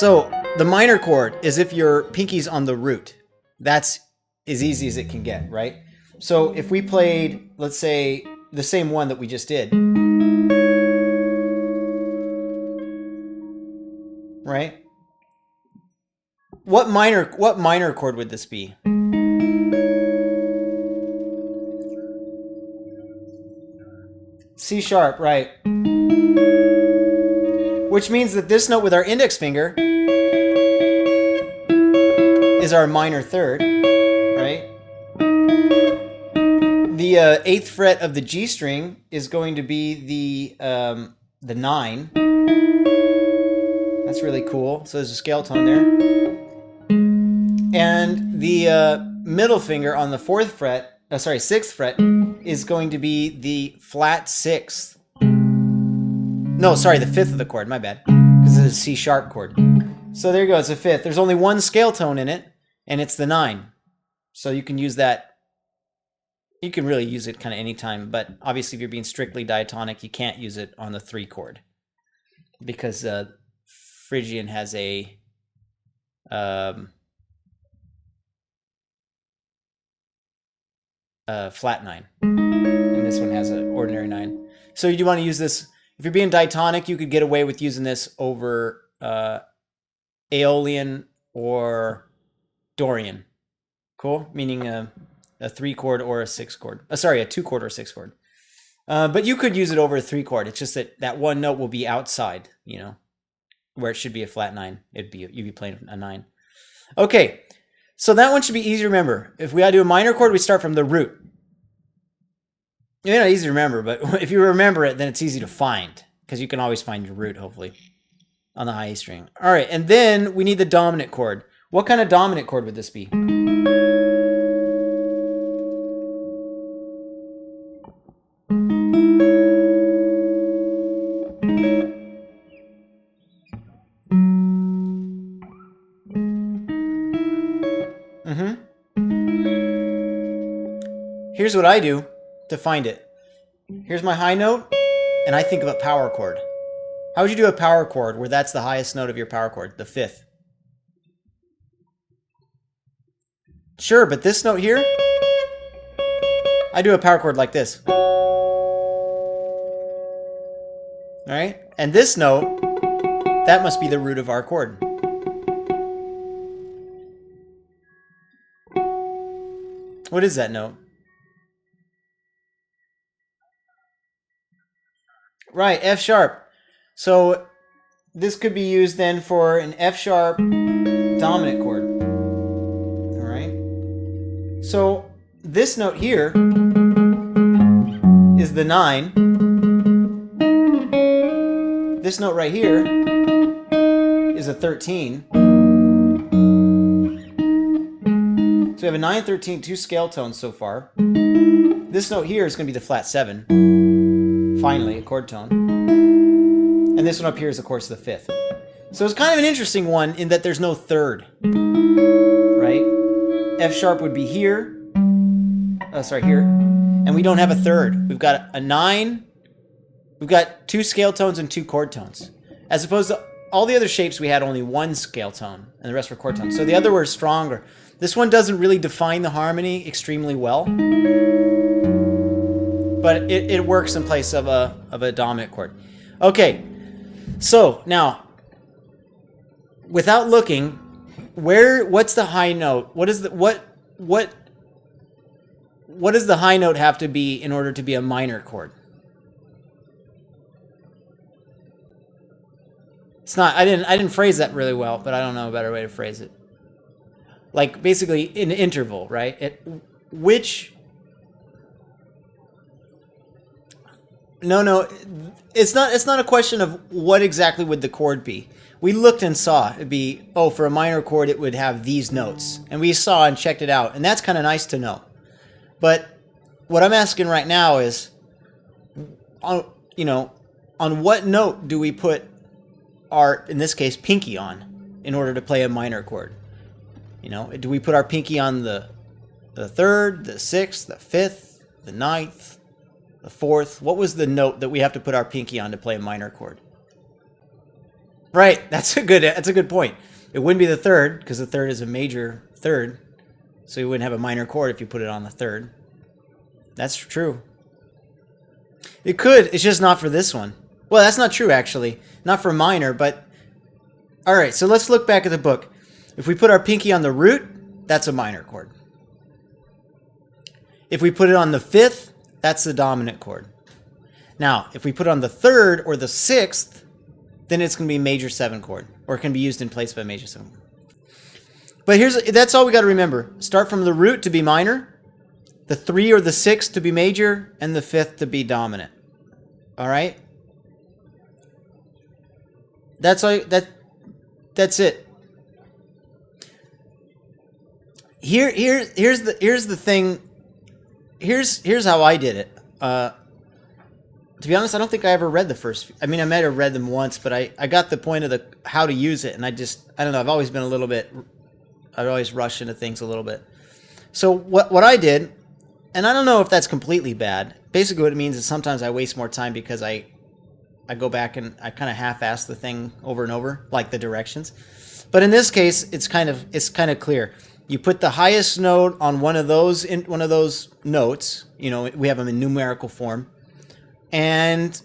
So the minor chord is if your pinky's on the root. That's as easy as it can get, right? So if we played, let's say, the same one that we just did, right? What minor chord would this be? C sharp, right? Which means that this note with our index finger is our minor third, right? The 8th fret of the G string is going to be the 9. That's really cool. So there's a scale tone there. And the middle finger on the 4th fret, 6th fret, is going to be the flat 6th. No, sorry, the 5th of the chord, my bad. Because it's a C sharp chord. So there you go, it's a 5th. There's only one scale tone in it, and it's the 9. So you can use that. You can really use it kind of anytime, but obviously if you're being strictly diatonic, you can't use it on the 3 chord. Because Phrygian has a flat 9. And this one has an ordinary 9. So you do want to use this. If you're being diatonic, you could get away with using this over Aeolian or Dorian. Cool? Meaning a 3 chord or a 6 chord. Sorry, a 2 chord or a 6 chord. But you could use it over a 3 chord. It's just that that one note will be outside, you know, where it should be a flat 9. You'd be playing a 9. Okay, so that one should be easy to remember. If we gotta do a minor chord, we start from the root. It's not easy to remember, but if you remember it, then it's easy to find, because you can always find your root, hopefully, on the high E string. All right, and then we need the dominant chord. What kind of dominant chord would this be? Here's what I do to find it. Here's my high note, and I think of a power chord. How would you do a power chord where that's the highest note of your power chord, the 5th? Sure, but this note here, I do a power chord like this. All right? And this note, that must be the root of our chord. What is that note? Right, F sharp. So this could be used then for an F sharp dominant chord. All right. So this note here is the 9. This note right here is a 13. So we have a 9, 13, 2 scale tones so far. This note here is going to be the flat 7. Finally, a chord tone. And this one up here is, of course, the 5th. So it's kind of an interesting one in that there's no third. Right? F sharp would be here. Here. And we don't have a third. We've got a 9. We've got 2 scale tones and 2 chord tones. As opposed to all the other shapes, we had only 1 scale tone, and the rest were chord tones. So the other were stronger. This one doesn't really define the harmony extremely well. But it works in place of a dominant chord. Okay, so now, without looking, what's the high note? What does the high note have to be in order to be a minor chord? It's not. I didn't phrase that really well, but I don't know a better way to phrase it. Like basically an interval, right? No, it's not a question of what exactly would the chord be. We looked and saw it'd be, for a minor chord it would have these notes. And we saw and checked it out, and that's kind of nice to know. But what I'm asking right now is, on what note do we put our, in this case, pinky on in order to play a minor chord? Do we put our pinky on the 3rd, the 6th, the 5th, the 9th? The 4th. What was the note that we have to put our pinky on to play a minor chord? Right. That's a good point. It wouldn't be the third because the third is a major third. So you wouldn't have a minor chord if you put it on the third. That's true. It could. It's just not for this one. Well, that's not true, actually. Not for minor, but... All right, so let's look back at the book. If we put our pinky on the root, that's a minor chord. If we put it on the fifth, that's the dominant chord. Now, if we put it on the third or the sixth, then it's going to be a major 7 chord, or it can be used in place of a major 7. But that's all we got to remember. Start from the root to be minor, the 3 or the 6 to be major, and the 5th to be dominant. All right? That's all. That's it. Here's the thing. Here's how I did it. To be honest, I don't think I ever read the first. I mean, I might have read them once, but I got the point of how to use it, and I don't know. I've always been a little bit. I'd always rush into things a little bit. So what I did, and I don't know if that's completely bad. Basically, what it means is sometimes I waste more time because I go back and I kind of half-ass the thing over and over, like the directions. But in this case, it's kind of clear. You put the highest note on one of those notes. You know, we have them in numerical form, and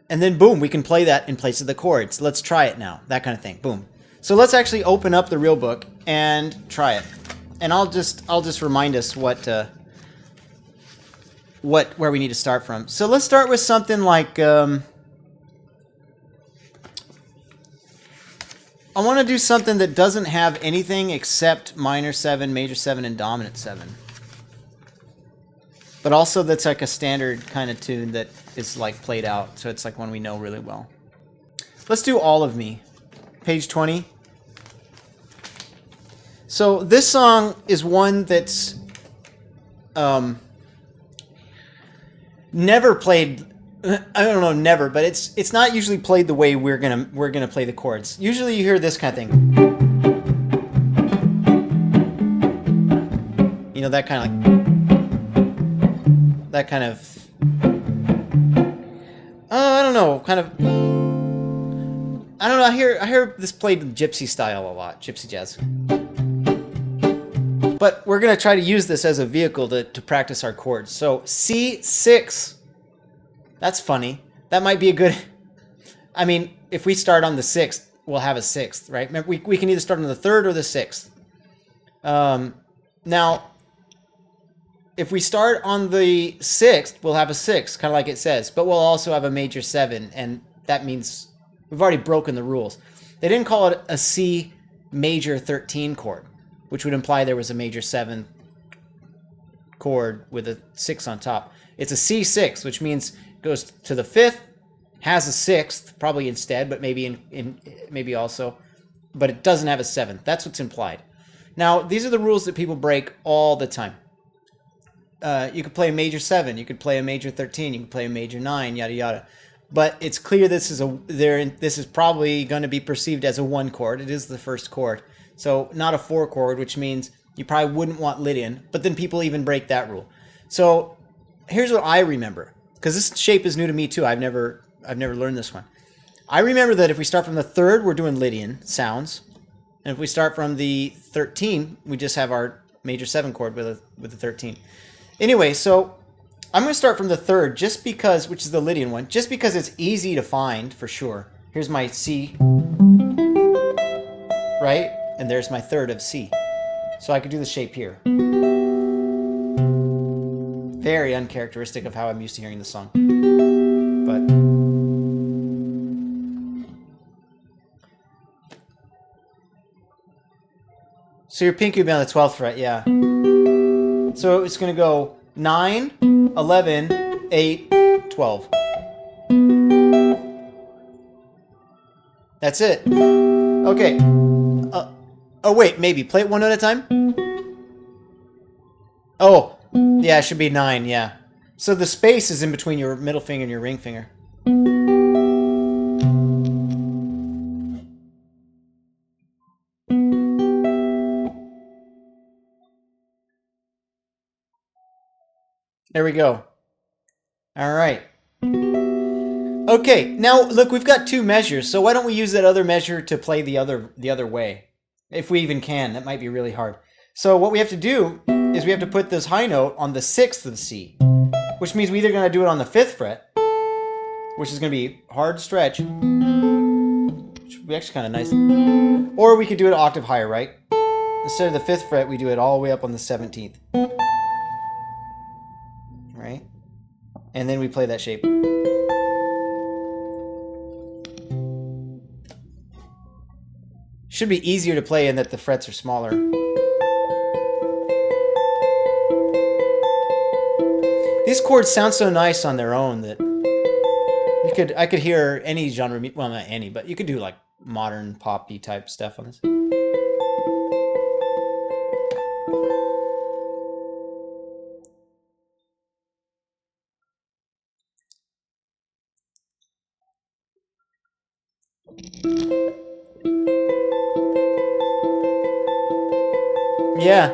then boom, we can play that in place of the chords. Let's try it now. That kind of thing. Boom. So let's actually open up the real book and try it. And I'll just remind us where we need to start from. So let's start with something like I want to do something that doesn't have anything except minor 7, major 7, and dominant 7. But also that's like a standard kind of tune that is like played out. So it's like one we know really well. Let's do All of Me. Page 20. So this song is one that's never played. I don't know, never, but it's not usually played the way we're gonna play the chords. Usually you hear this kind of thing. You know, that kind of I don't know, kind of. I don't know. I hear this played gypsy style a lot, gypsy jazz. But we're gonna try to use this as a vehicle to practice our chords. So C6. That's funny. That might be a good... I mean, if we start on the 6th, we'll have a 6th, right? We can either start on the 3rd or the 6th. Now, if we start on the 6th, we'll have a 6, kind of like it says. But we'll also have a major 7, and that means we've already broken the rules. They didn't call it a C major 13 chord, which would imply there was a major 7 chord with a 6 on top. It's a C6, which means it goes to the 5th, has a 6th, probably instead, but maybe maybe also, but it doesn't have a 7th. That's what's implied. Now, these are the rules that people break all the time. You could play a major 7, you could play a major 13, you could play a major 9, yada yada. But it's clear this is probably going to be perceived as a 1 chord. It is the first chord. So not a 4 chord, which means you probably wouldn't want Lydian, but then people even break that rule. So here's what I remember, because this shape is new to me too. I've never learned this one. I remember that if we start from the 3rd, we're doing Lydian sounds, and if we start from the 13, we just have our major 7 chord with the 13. Anyway, so I'm going to start from the 3rd just because, which is the Lydian one, just because it's easy to find for sure. Here's my C, right? And there's my 3rd of C. So I could do the shape here. Very uncharacteristic of how I'm used to hearing the song. But so your pinky would be on the 12th fret, yeah. So it's going to go 9, 11, 8, 12. That's it. Okay. Oh, wait, maybe. Play it one at a time? Oh, yeah, it should be 9, yeah. So the space is in between your middle finger and your ring finger. There we go. All right. Okay, now look, we've got two measures, so why don't we use that other measure to play the other way? If we even can, that might be really hard. So what we have to do is we have to put this high note on the 6th of the C, which means we're either going to do it on the 5th fret, which is going to be hard to stretch, which would be actually kind of nice, or we could do it an octave higher, right? Instead of the 5th fret, we do it all the way up on the 17th. Right? And then we play that shape. Should be easier to play in that the frets are smaller. These chords sound so nice on their own that I could hear any genre, well, not any, but you could do like modern poppy type stuff on this. Yeah.